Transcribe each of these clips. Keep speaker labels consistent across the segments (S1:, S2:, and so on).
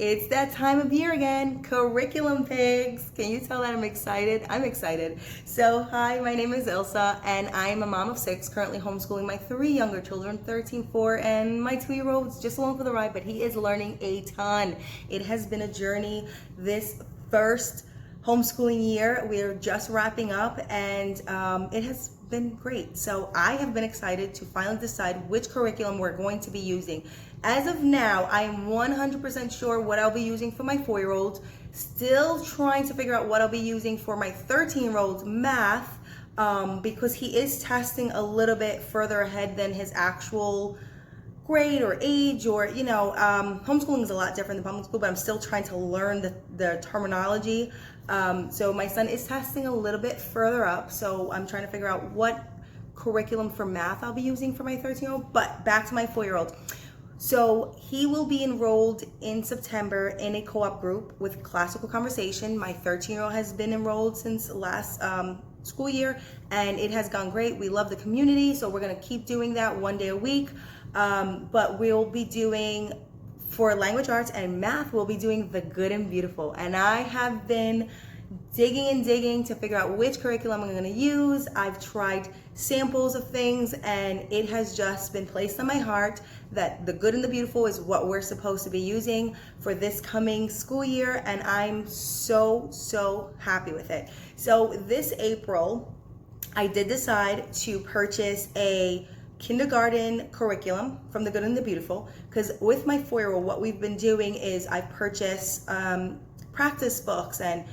S1: It's that time of year again, curriculum pigs. Can you tell that I'm excited? I'm excited. So, hi, my name is Ilsa, and I'm a mom of 6, currently homeschooling my 3 younger children, 13, 4, and my 2-year-old's just along for the ride, but he is learning a ton. It has been a journey this first homeschooling year. We're just wrapping up, and it has been great. So I have been excited to finally decide which curriculum we're going to be using. As of now, I am 100% sure what I'll be using for my 4-year-old. Still trying to figure out what I'll be using for my 13-year-old's math, because he is testing a little bit further ahead than his actual grade or age, or homeschooling is a lot different than public school, but I'm still trying to learn the terminology. So my son is testing a little bit further up, so I'm trying to figure out what curriculum for math I'll be using for my 13-year-old. But back to my 4-year-old. So he will be enrolled in September in a co-op group with classical conversation. My 13-year-old has been enrolled since last school year, and it has gone great. We love the community, so we're going to keep doing that one day a week. But we'll be doing, for language arts and math, we'll be doing the good and beautiful. And I have been digging to figure out which curriculum I'm going to use. I've tried samples of things, and it has just been placed on my heart that the good and the beautiful is what we're supposed to be using for this coming school year, and I'm so happy with it. So this April, I did decide to purchase a kindergarten curriculum from the good and the beautiful, because with my 4-year-old, what we've been doing is I purchase practice books and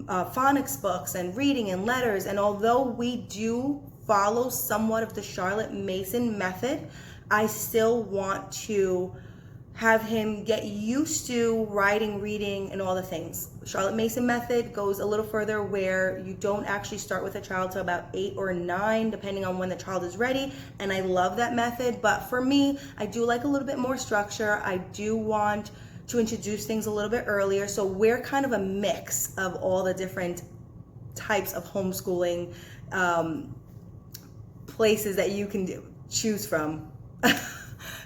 S1: phonics books and reading and letters, and although we do follow somewhat of the Charlotte Mason method, I still want to have him get used to writing, reading, and all the things. Charlotte Mason method goes a little further, where you don't actually start with a child till about 8 or 9, depending on when the child is ready. And I love that method. But for me, I do like a little bit more structure. I do want to introduce things a little bit earlier. So we're kind of a mix of all the different types of homeschooling places that you can choose from.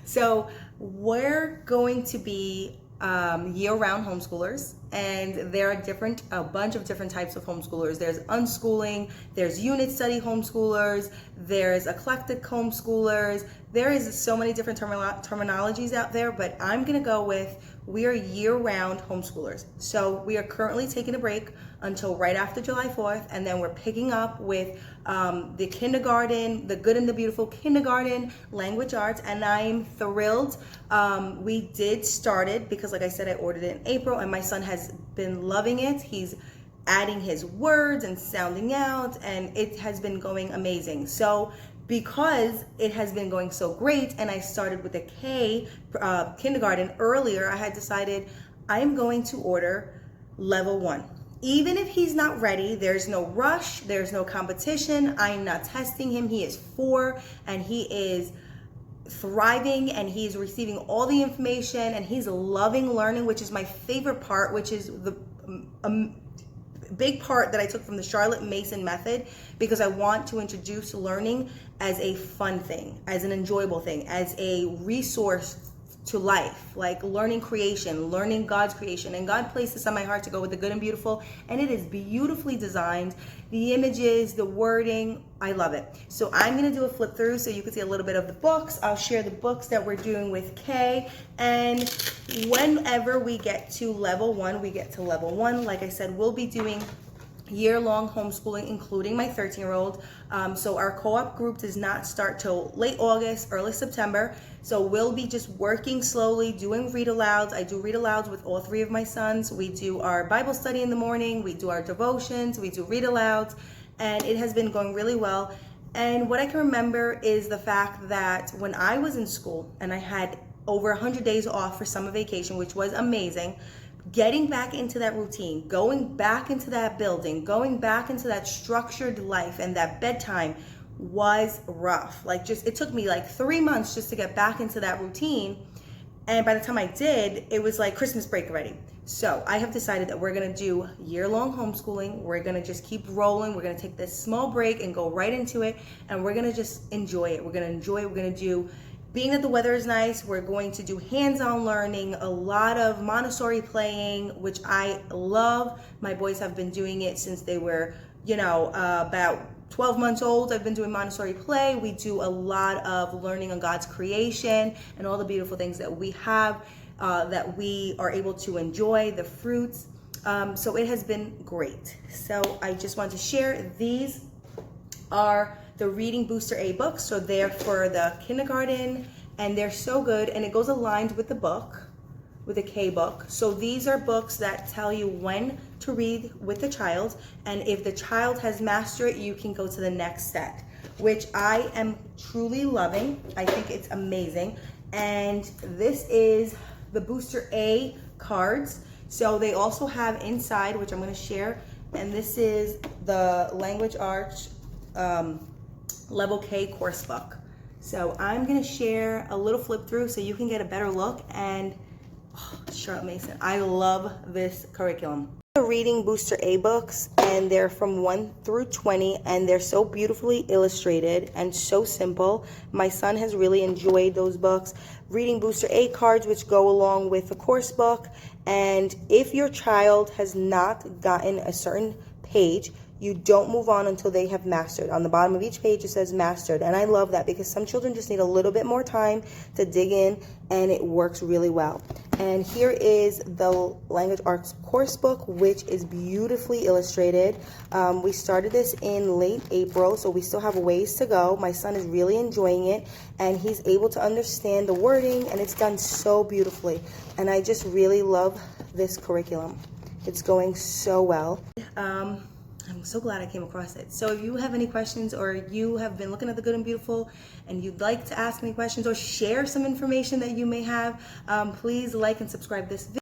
S1: So we're going to be year-round homeschoolers, and there are a bunch of different types of homeschoolers. There's unschooling, there's unit study homeschoolers, there's eclectic homeschoolers. There is so many different terminologies out there, but I'm gonna go with we are year-round homeschoolers. So we are currently taking a break until right after July 4th, and then we're picking up with the kindergarten, the good and the beautiful kindergarten language arts, and I'm thrilled. We did start it because, like I said, I ordered it in April, and my son has been loving it. He's adding his words and sounding out, and it has been going amazing. So because it has been going so great, and I started with the K kindergarten earlier, I had decided I am going to order level 1. Even if he's not ready, there's no rush, there's no competition. I'm not testing him. He is 4, and he is thriving, and he's receiving all the information, and he's loving learning, which is my favorite part, which is the big part that I took from the Charlotte Mason method, because I want to introduce learning as a fun thing, as an enjoyable thing, as a resource to life, like learning creation, learning God's creation. And God placed this on my heart to go with the good and beautiful, and it is beautifully designed. The images, the wording, I love it. So I'm gonna do a flip through so you can see a little bit of the books. I'll share the books that we're doing with Kay, and whenever we get to level 1, we get to level 1. Like I said, we'll be doing year-long homeschooling, including my 13-year-old. So our co-op group does not start till late August, early September. So we'll be just working slowly, doing read-alouds. I do read-alouds with all 3 of my sons. We do our Bible study in the morning, we do our devotions, we do read-alouds, and it has been going really well. And what I can remember is the fact that when I was in school and I had over 100 days off for summer vacation, which was amazing, getting back into that routine, going back into that building, going back into that structured life and that bedtime was rough. It took me like 3 months just to get back into that routine. And by the time I did, it was like Christmas break already. So I have decided that we're gonna do year-long homeschooling. We're gonna just keep rolling. We're gonna take this small break and go right into it. And we're gonna just enjoy it. We're gonna enjoy it. We're gonna do being that the weather is nice, we're going to do hands-on learning, a lot of Montessori playing, which I love. My boys have been doing it since they were, about 12 months old. I've been doing Montessori play. We do a lot of learning on God's creation and all the beautiful things that we have, that we are able to enjoy, the fruits. So it has been great. So I just want to share, these are the Reading Booster A books. So they're for the kindergarten, and they're so good, and it goes aligned with the book, with a K book. So these are books that tell you when to read with the child, and if the child has mastered it, you can go to the next set, which I am truly loving. I think it's amazing. And this is the Booster A cards. So they also have inside, which I'm going to share, and this is the Language Arts Level K course book. So I'm going to share a little flip through so you can get a better look. And Charlotte Mason, I love this curriculum. The Reading Booster A books, and they're from 1 through 20, and they're so beautifully illustrated and so simple. My son has really enjoyed those books. Reading Booster A cards, which go along with the course book. And if your child has not gotten a certain page, you don't move on until they have mastered. On the bottom of each page it says mastered, and I love that because some children just need a little bit more time to dig in, and it works really well. And here is the Language Arts course book, which is beautifully illustrated. We started this in late April, so we still have a ways to go. My son is really enjoying it, and he's able to understand the wording, and it's done so beautifully. And I just really love this curriculum. It's going so well. I'm so glad I came across it. So if you have any questions, or you have been looking at the Good and Beautiful and you'd like to ask me questions or share some information that you may have, please like and subscribe this video.